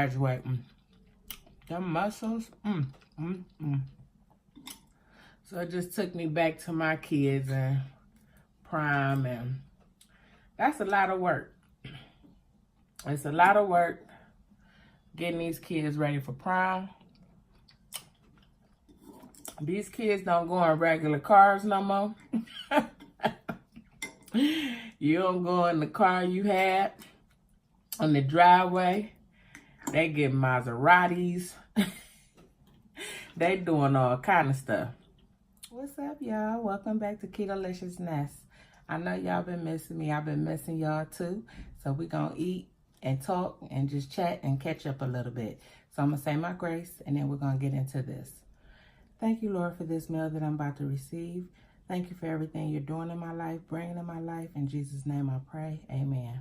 graduating. Them mussels, So it just took me back to my kids and prom, and that's a lot of work. It's a lot of work getting these kids ready for prom. These kids don't go in regular cars no more. You don't go in the car you had on the driveway. They get Maseratis. They doing all kind of stuff. What's up, y'all? Welcome back to Ketolicious Nest. I know y'all been missing me. I've been missing y'all too. So we gonna eat and talk and just chat and catch up a little bit. So I'm gonna say my grace and then we're gonna get into this. Thank you, Lord, for this meal that I'm about to receive. Thank you for everything you're doing in my life, bringing in my life. In Jesus' name I pray, amen.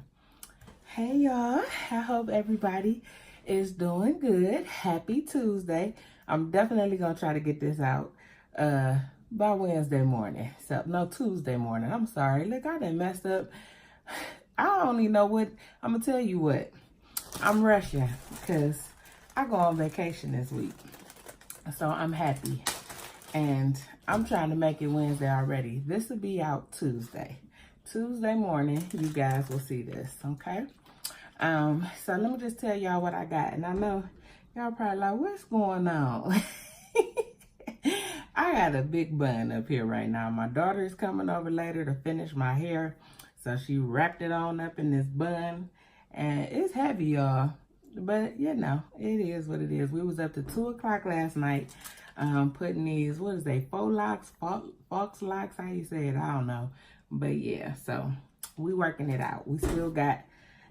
Hey, y'all. I hope everybody is doing good. Happy Tuesday. I'm definitely going to try to get this out by Wednesday morning. So, no, Tuesday morning. I'm sorry. Look, I done messed up. I don't even know what. I'm going to tell you what. I'm rushing because I go on vacation this week. So, I'm happy. And I'm trying to make it Wednesday already. This will be out Tuesday. Tuesday morning, you guys will see this, okay? So let me just tell y'all what I got. And I know y'all probably like, what's going on? I got a big bun up here right now. My daughter is coming over later to finish my hair. So she wrapped it on up in this bun. And it's heavy, y'all. But, you know, it is what it is. We was up to 2 o'clock last night. Putting these, what is they, faux locks, how you say it, I don't know. But yeah, so we working it out. We still got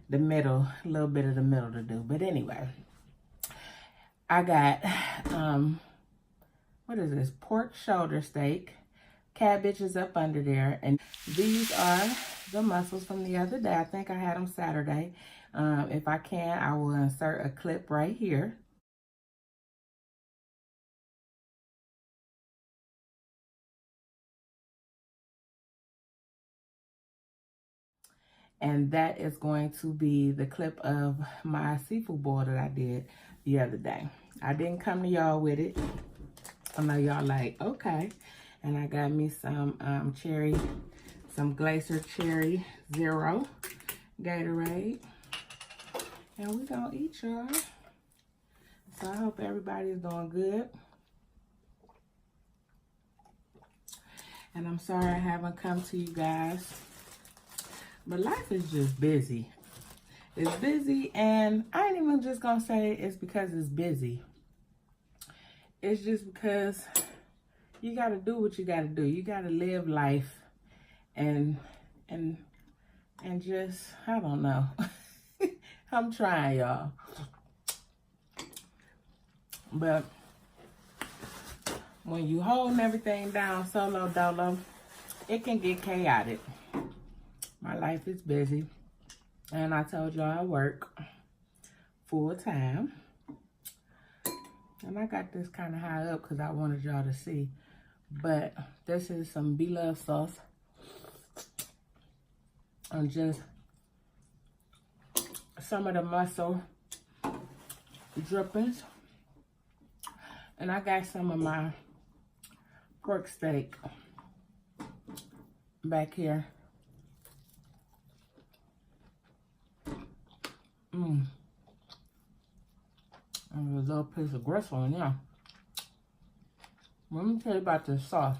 the middle, a little bit of the middle to do. But anyway, I got, what is this, pork shoulder steak. Cabbage is up under there. And these are the mussels from the other day. I think I had them Saturday. If I can, I will insert a clip right here. And that is going to be the clip of my seafood boil that I did the other day. I didn't come to y'all with it. I know y'all like, okay. And I got me some cherry, some Glacier Cherry Zero Gatorade. And we're gonna eat, y'all. So I hope everybody's doing good. And I'm sorry I haven't come to you guys. But life is just busy. It's busy, and I ain't even just gonna say it's because it's busy. It's just because you gotta do what you gotta do. You gotta live life and just, I don't know. I'm trying, y'all. But when you holding everything down solo dolo, it can get chaotic. My life is busy, and I told y'all I work full time. And I got this kind of high up because I wanted y'all to see. But this is some Blove sauce. And just some of the mussel drippings. And I got some of my pork steak back here. And a little piece of gristle in there. Let me tell you about this sauce.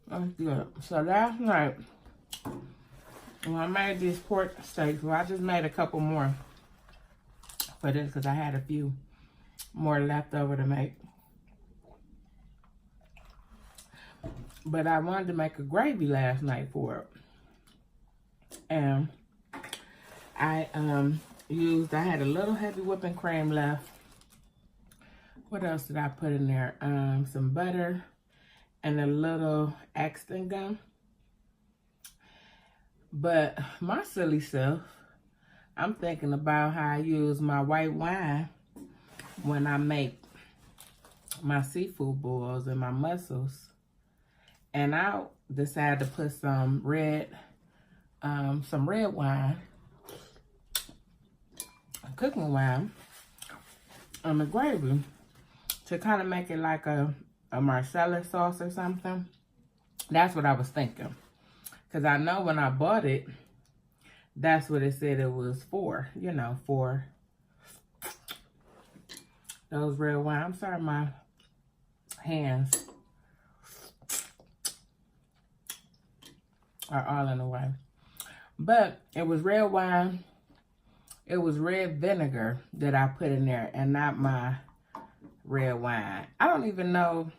That's good. So last night, when I made these pork steaks, well, I just made a couple more for this because I had a few more left over to make. But I wanted to make a gravy last night for it. And I had a little heavy whipping cream left. What else did I put in there? Some butter and a little Axton gum. But my silly self, I'm thinking about how I use my white wine when I make my seafood boils and my mussels. And I decided to put some red wine, cooking wine, on the gravy to kind of make it like a Marcellus sauce or something. That's what I was thinking. Because I know when I bought it, that's what it said it was for. You know, for those red wine. I'm sorry, my hands are all in the way. But it was red wine. It was red vinegar that I put in there and not my red wine. I don't even know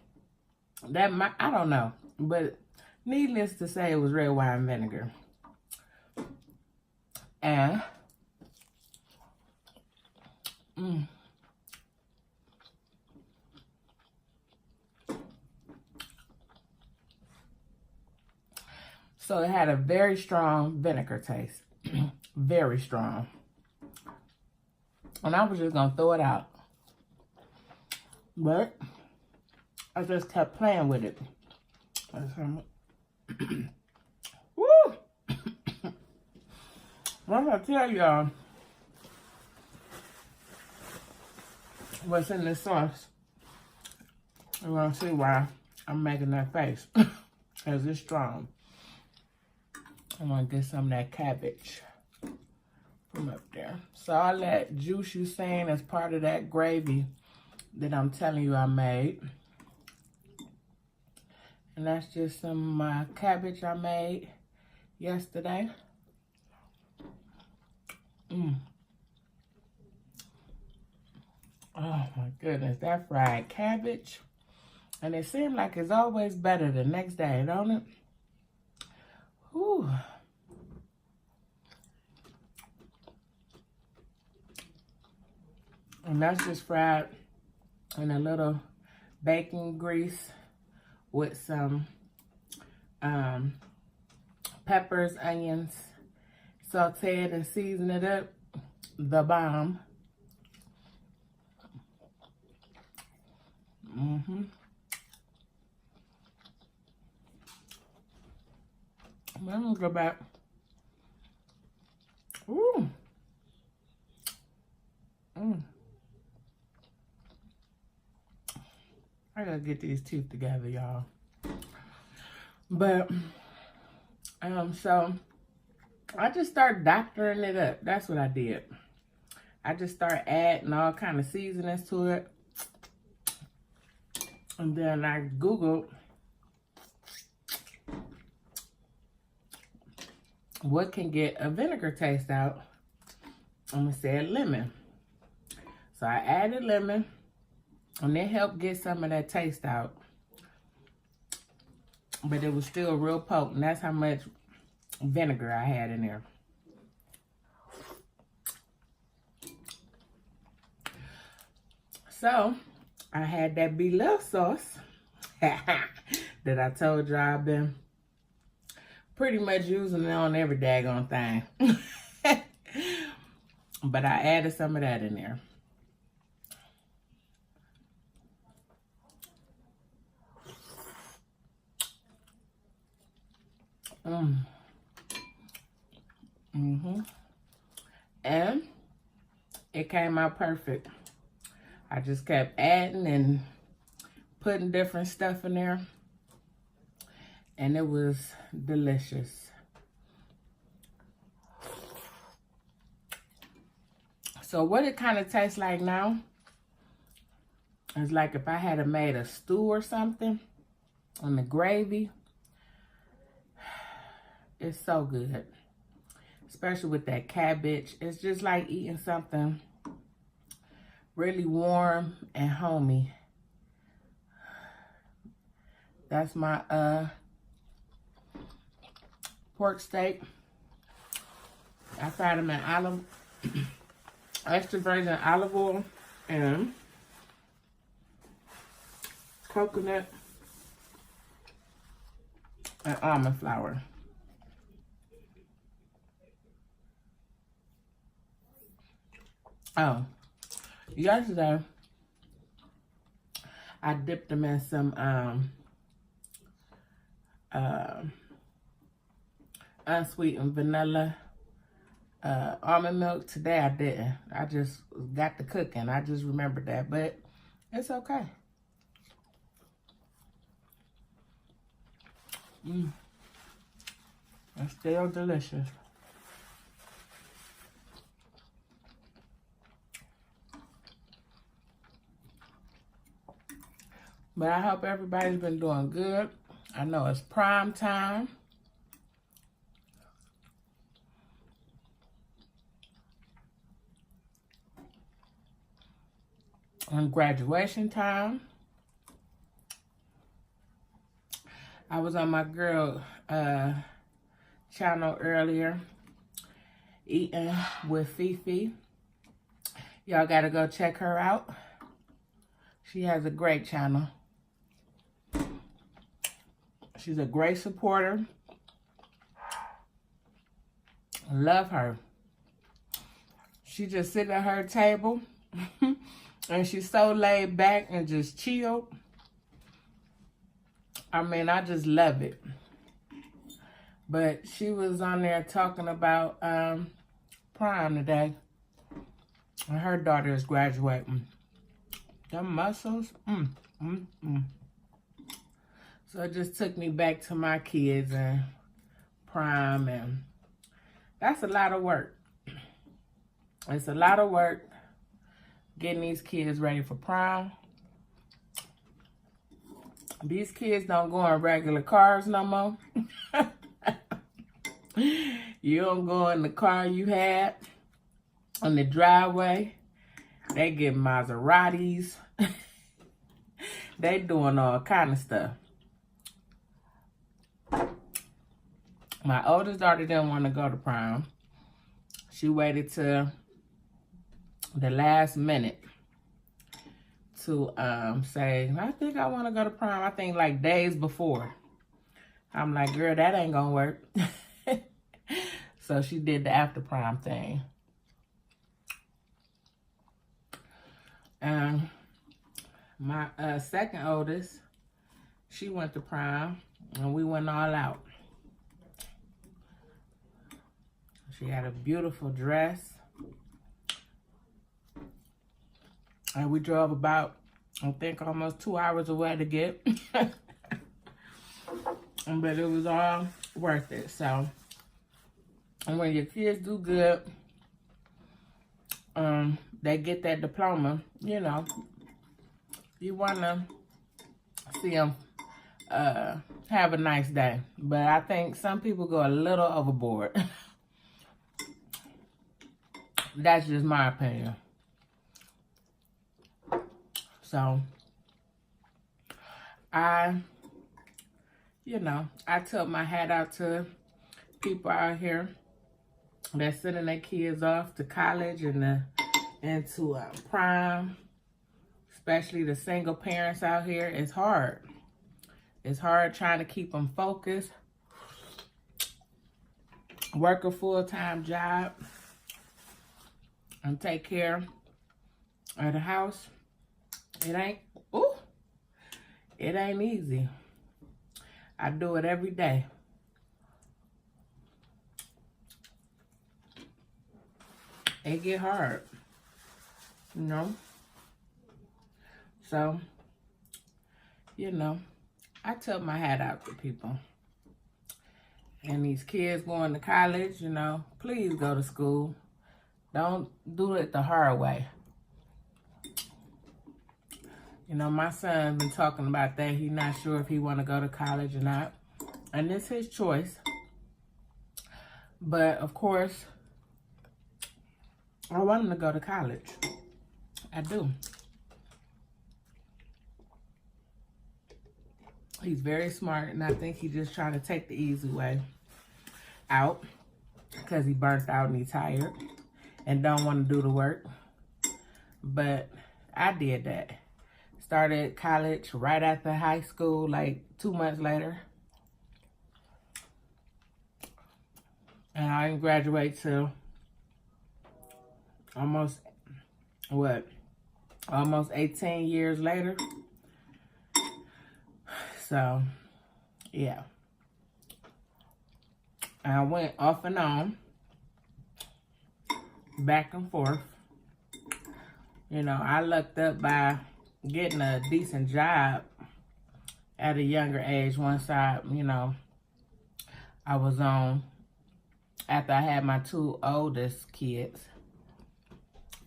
that I don't know. But needless to say, it was red wine vinegar. And so it had a very strong vinegar taste. Very strong. And I was just going to throw it out. But I just kept playing with it. Woo! I'm going to tell y'all what's in this sauce. You're going to see why I'm making that face. Because it's strong. I'm going to get some of that cabbage from up there. So all that juice you seen as part of that gravy that I'm telling you I made. And that's just some of my cabbage I made yesterday. Oh my goodness, that fried cabbage. And it seemed like it's always better the next day, don't it? Whew. And that's just fried in a little bacon grease with some peppers, onions, sauteed and seasoned it up. The bomb. Let me go back. Ooh. I gotta get these teeth together, y'all. But, so I just started doctoring it up. That's what I did. I just started adding all kind of seasonings to it. And then I Googled what can get a vinegar taste out. And it said lemon. So I added lemon. And it helped get some of that taste out. But it was still real potent. That's how much vinegar I had in there. So, I had that Blove sauce that I told you I've been pretty much using it on every daggone thing. But I added some of that in there. And it came out perfect. I just kept adding and putting different stuff in there. And it was delicious. So what it kind of tastes like now is like if I had made a stew or something on the gravy. It's so good. Especially with that cabbage. It's just like eating something really warm and homey. That's my pork steak. I fried them in extra virgin olive oil and coconut and almond flour. Oh, yesterday I dipped them in some unsweetened vanilla almond milk. Today I didn't. I just got the cooking. I just remembered that, but it's okay. It's still delicious. But I hope everybody's been doing good. I know it's prime time. And graduation time. I was on my girl channel earlier eating with Fifi. Y'all gotta go check her out. She has a great channel. She's a great supporter. Love her. She just sit at her table and she's so laid back and just chilled. I mean, I just love it. But she was on there talking about prom today. And her daughter is graduating. Them Mussels. So it just took me back to my kids and prom. And that's a lot of work. It's a lot of work getting these kids ready for prom. These kids don't go in regular cars no more. You don't go in the car you had on the driveway. They get Maseratis. They doing all kind of stuff. My oldest daughter didn't want to go to prom. She waited till the last minute to say, I think I want to go to prom. I think like days before. I'm like, girl, that ain't gonna work. So she did the after prom thing. My second oldest, she went to prom and we went all out. She had a beautiful dress. And we drove about, I think, almost 2 hours away to get. But it was all worth it. So, and when your kids do good, they get that diploma, you know, you want to see them have a nice day. But I think some people go a little overboard. That's just my opinion. So, I took my hat out to people out here that's sending their kids off to college and into prime, especially the single parents out here. It's hard. It's hard trying to keep them focused, work a full-time job, and take care of the house. It ain't easy. I do it every day. It get hard, you know? So, I tip my hat out to people. And these kids going to college, please go to school. Don't do it the hard way. My son's been talking about that. He's not sure if he want to go to college or not. And it's his choice. But, of course, I want him to go to college. I do. He's very smart, and I think he's just trying to take the easy way out because he burnt out and he's tired and don't want to do the work. But I did that. Started college right after high school, like 2 months later. And I didn't graduate till almost 18 years later. So, yeah. I went off and on, back and forth. You know, I lucked up by getting a decent job at a younger age. Once I, you know, I was on, after I had my 2 oldest kids.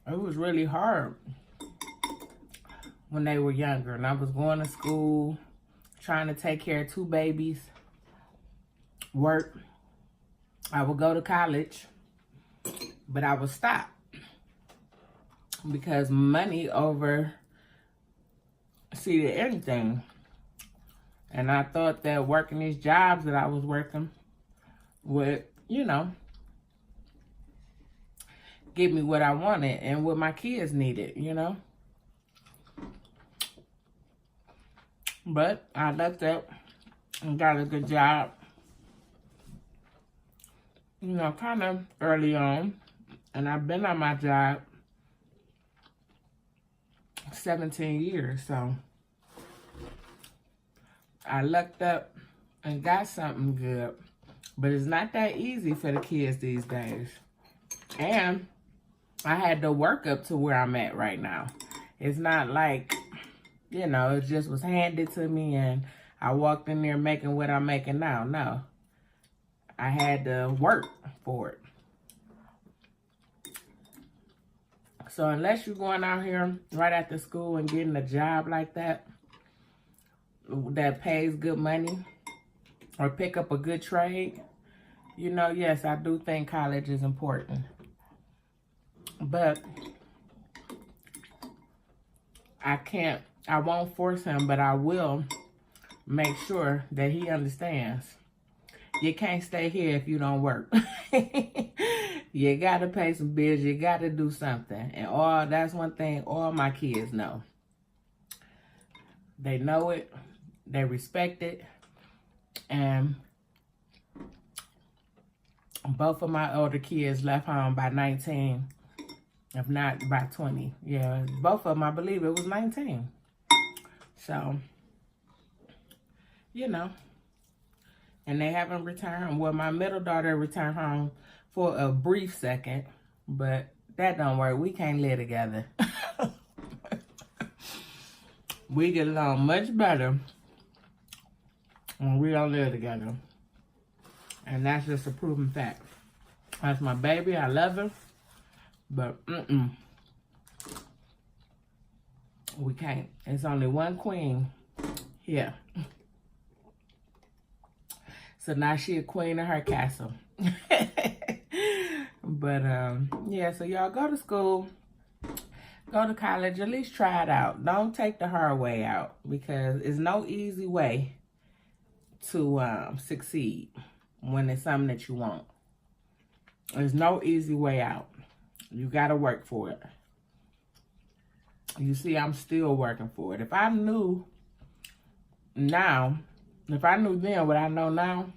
It was really hard when they were younger. And I was going to school, trying to take care of 2 babies, work. I would go to college, but I would stop because money overseeded anything. And I thought that working these jobs that I was working would, you know, give me what I wanted and what my kids needed, you know. But I lucked up and got a good job, you know, kind of early on. And I've been on my job 17 years, so I lucked up and got something good. But it's not that easy for the kids these days. And I had to work up to where I'm at right now. It's not like, you know, it just was handed to me and I walked in there making what I'm making now. No. I had to work for it. So unless you're going out here right after school and getting a job like that, that pays good money, or pick up a good trade, you know, yes, I do think college is important. But I won't force him, but I will make sure that he understands. You can't stay here if you don't work. You got to pay some bills. You got to do something. And that's one thing all my kids know. They know it. They respect it. And both of my older kids left home by 19, if not by 20. Yeah, both of them, I believe it was 19. So, you know, and they haven't returned. Well, my middle daughter returned home for a brief second, but that don't work. We can't live together. We get along much better when we don't live together. And that's just a proven fact. That's my baby. I love her. But, we can't. It's only one queen here. So now she a queen of her castle. But, yeah, so y'all go to school. Go to college. At least try it out. Don't take the hard way out. Because it's no easy way to succeed when it's something that you want. There's no easy way out. You got to work for it. You see, I'm still working for it. If I knew then what I know now,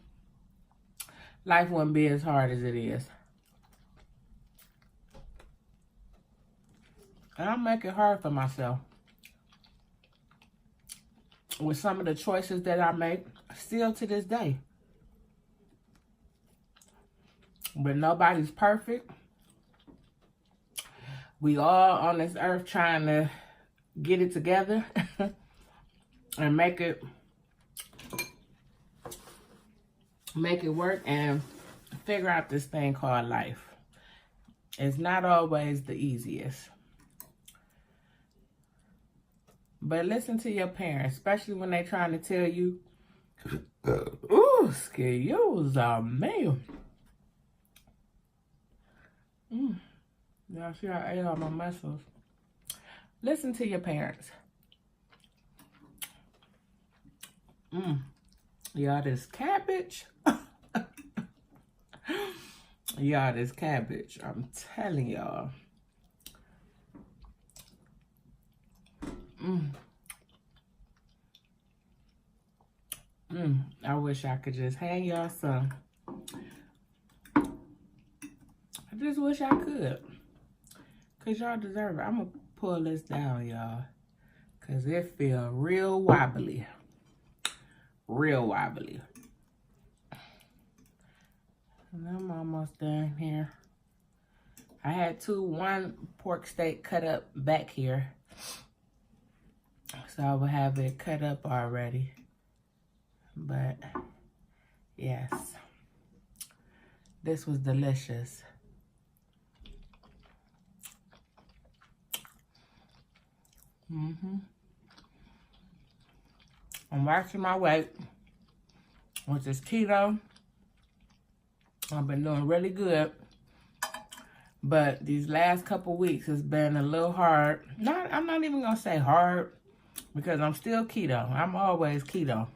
life wouldn't be as hard as it is. And I make it hard for myself. With some of the choices that I make, still to this day. But nobody's perfect. We all on this earth trying to get it together and make it work and figure out this thing called life. It's not always the easiest. But listen to your parents, especially when they're trying to tell you, ooh, excuse me. Y'all see I ate all my mussels. Listen to your parents. Y'all, this cabbage. Y'all, this cabbage. I'm telling y'all. I wish I could just hang y'all some. I just wish I could. Because y'all deserve it. I'm going to pull this down, y'all. Because it feels real wobbly. real wobbly. And I'm almost done here. I had one pork steak cut up back here. So I will have it cut up already. But yes, this was delicious. I'm watching my weight, which is keto. I've been doing really good. But these last couple weeks has been a little hard. I'm not even going to say hard because I'm still keto. I'm always keto.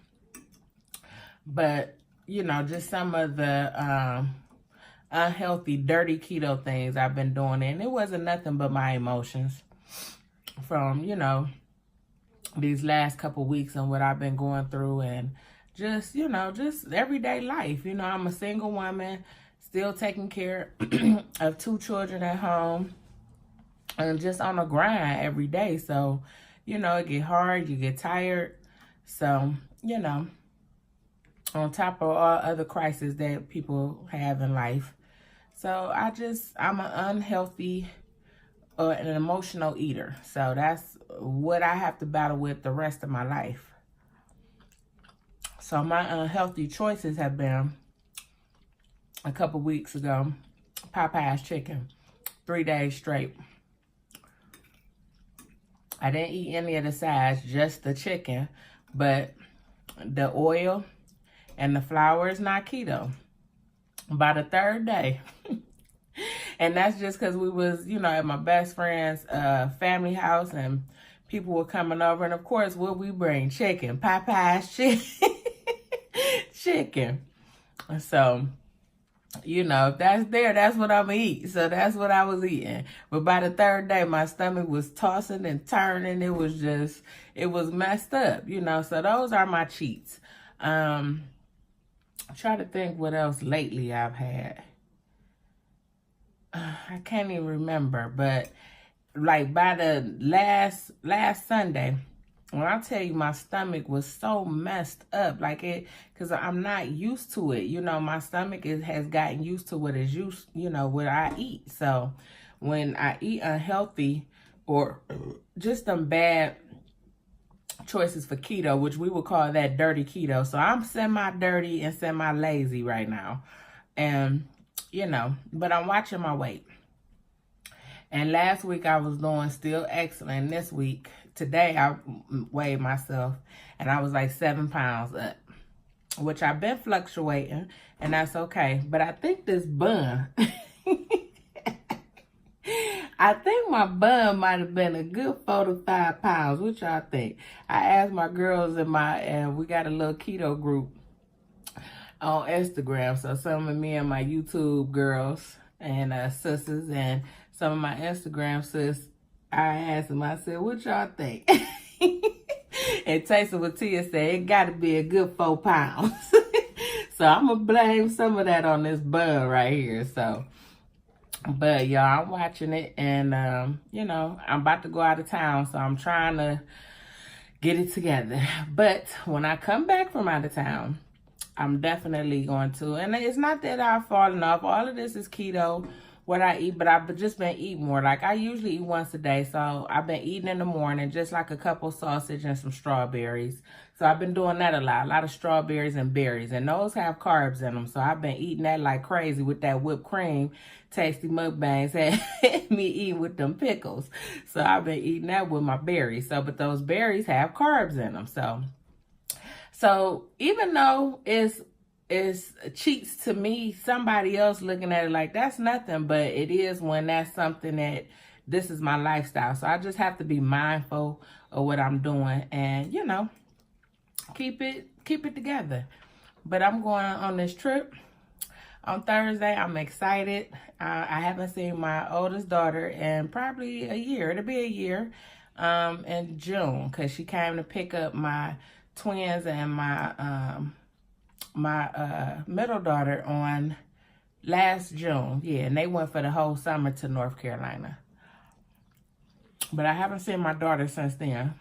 But, you know, just some of the unhealthy, dirty keto things I've been doing. And it wasn't nothing but my emotions from, you know, these last couple weeks and what I've been going through. And just, you know, just everyday life. You know, I'm a single woman. Still taking care of 2 children at home and just on a grind every day. So, you know, it get hard, you get tired. So, you know, on top of all other crises that people have in life. So I'm an unhealthy an emotional eater. So that's what I have to battle with the rest of my life. So my unhealthy choices have been, a couple weeks ago, Popeye's chicken, 3 days straight. I didn't eat any of the sides, just the chicken, but the oil and the flour is not keto. By the 3rd day, and that's just because we was, you know, at my best friend's family house, and people were coming over, and of course, what we bring? Chicken, Popeye's chicken. So, you know, if that's there, that's what I'm gonna eat. So that's what I was eating. But by the 3rd day, my stomach was tossing and turning. It was messed up, you know. So those are my cheats. I'm trying to think what else lately I've had. I can't even remember, but like by the last Sunday, when I tell you my stomach was so messed up, like it, because I'm not used to it. You know, my stomach has gotten used to what is used, you know, what I eat. So when I eat unhealthy or just some bad choices for keto, which we would call that dirty keto. So I'm semi-dirty and semi-lazy right now. And, you know, but I'm watching my weight. And last week I was doing still excellent. This week, today I weighed myself and I was like 7 pounds up, which I've been fluctuating, and that's okay. But I think this bun, I think my bun might have been a good 4 to 5 pounds. What y'all think? I asked my girls and we got a little keto group on Instagram. So some of me and my YouTube girls and sisters and some of my Instagram sis, I asked them, I said, what y'all think? And Taysom with Tia said, it got to be a good 4 pounds. So I'm going to blame some of that on this bun right here. So, but y'all, I'm watching it. And, you know, I'm about to go out of town. So I'm trying to get it together. But when I come back from out of town, I'm definitely going to. And it's not that I've fallen off. All of this is keto, what I eat, but I've just been eating more. Like I usually eat once a day. So I've been eating in the morning, just like a couple sausage and some strawberries. So I've been doing that a lot of strawberries and berries. And those have carbs in them. So I've been eating that like crazy with that whipped cream. Tasty mukbangs had me eating with them pickles. So I've been eating that with my berries. So, but those berries have carbs in them. So even though it's cheats to me, somebody else looking at it like that's nothing, but it is when that's something that this is my lifestyle. So I just have to be mindful of what I'm doing and, you know, keep it together. But I'm going on this trip on Thursday. I'm excited. I haven't seen my oldest daughter in probably a year. It'll be a year in June, because she came to pick up my twins and my middle daughter on last June. Yeah, and they went for the whole summer to North Carolina. But I haven't seen my daughter since then.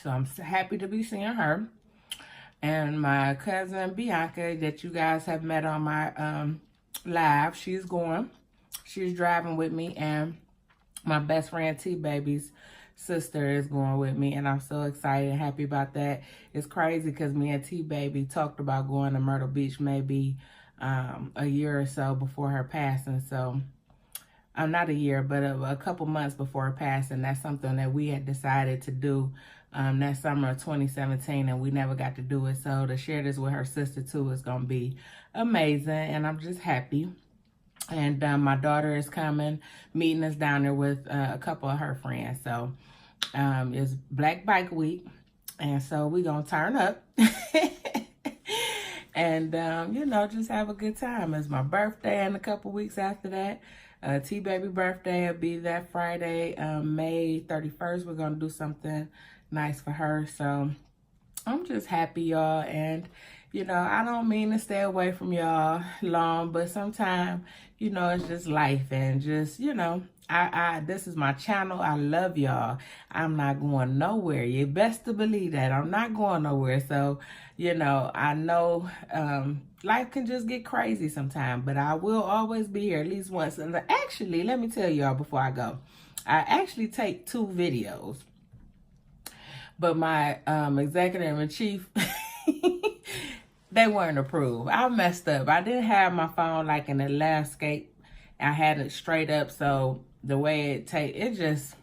So I'm happy to be seeing her. And my cousin Bianca, that you guys have met on my live, she's going. She's driving with me, and my best friend T-Baby's sister is going with me, and I'm so excited and happy about that. It's crazy because me and T-Baby talked about going to Myrtle Beach maybe a year or so before her passing. So, not a year, but a couple months before her passing. That's something that we had decided to do that summer of 2017, and we never got to do it. So to share this with her sister too is going to be amazing, and I'm just happy. And my daughter is coming, meeting us down there with a couple of her friends. So it's Black Bike Week, and so we're going to turn up and, you know, just have a good time. It's my birthday and a couple weeks after that. T-Baby birthday will be that Friday, May 31st. We're going to do something nice for her. So I'm just happy, y'all. And, you know, I don't mean to stay away from y'all long, but sometimes, you know, it's just life. And just, you know, this is my channel. I love y'all. I'm not going nowhere. You best to believe that. I'm not going nowhere. So, you know, I know life can just get crazy sometimes, but I will always be here at least once. And actually, let me tell y'all before I go, I actually take 2 videos. But my executive-in-chief, they weren't approved. I messed up. I didn't have my phone like in the landscape. I had it straight up, so the way it just,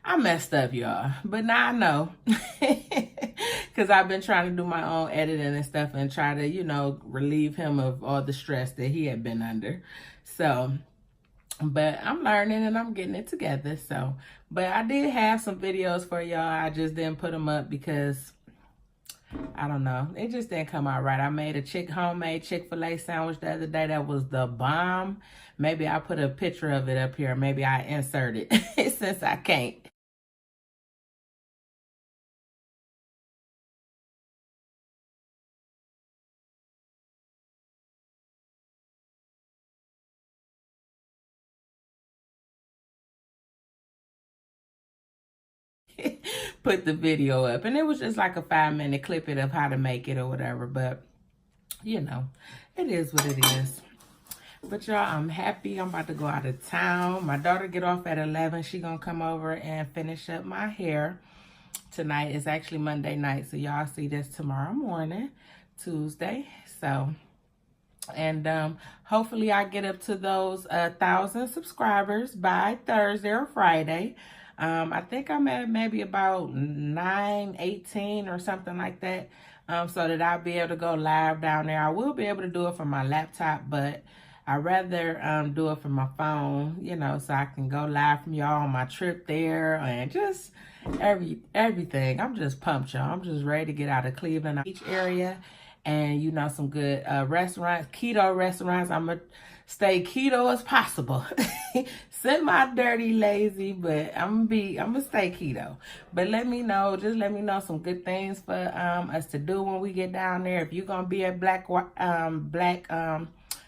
I messed up, y'all. But now I know. Because I've been trying to do my own editing and stuff and try to, you know, relieve him of all the stress that he had been under. So, but I'm learning and I'm getting it together. So, but I did have some videos for y'all. I just didn't put them up because, I don't know, it just didn't come out right. I made a homemade Chick-fil-A sandwich the other day. That was the bomb. Maybe I'll put a picture of it up here. Maybe I insert it since I can't. Put the video up, and it was just like a 5-minute clip of how to make it or whatever. But you know, it is what it is. But y'all, I'm happy. I'm about to go out of town. My daughter get off at 11. She gonna come over and finish up my hair tonight. It's actually Monday night, so y'all see this tomorrow morning, Tuesday. So, and hopefully I get up to those 1,000 subscribers by Thursday or Friday. I think I'm at maybe about 918 or something like that, so that I'll be able to go live down there. I will be able to do it from my laptop, but I'd rather do it from my phone, you know, so I can go live from y'all on my trip there and just everything. I'm just pumped, y'all. I'm just ready to get out of Cleveland Beach area and, you know, some good restaurants, keto restaurants. I'm going to stay keto as possible. Semi-dirty, lazy, but I'm gonna stay keto. But let me know, just let me know some good things for us to do when we get down there. If you're gonna be at Black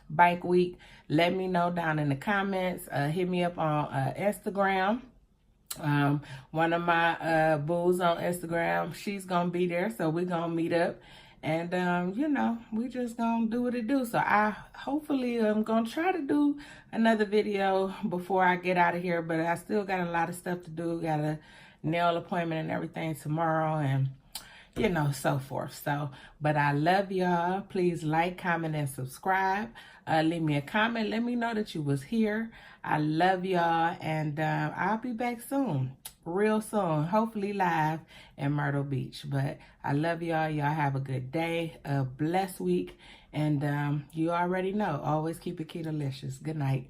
Bike Week, let me know down in the comments. Hit me up on Instagram. One of my boos on Instagram, she's gonna be there, so we're gonna meet up. And, you know, we just gonna do what it do. So hopefully I'm gonna try to do another video before I get out of here, but I still got a lot of stuff to do. Got a nail appointment and everything tomorrow and, you know, so forth. So, but I love y'all. Please like, comment, and subscribe. Leave me a comment. Let me know that you was here. I love y'all, and I'll be back soon. Real soon, hopefully live in Myrtle Beach. But I love y'all. Y'all have a good day, a blessed week, and you already know, always keep it Ketolicious. Good night.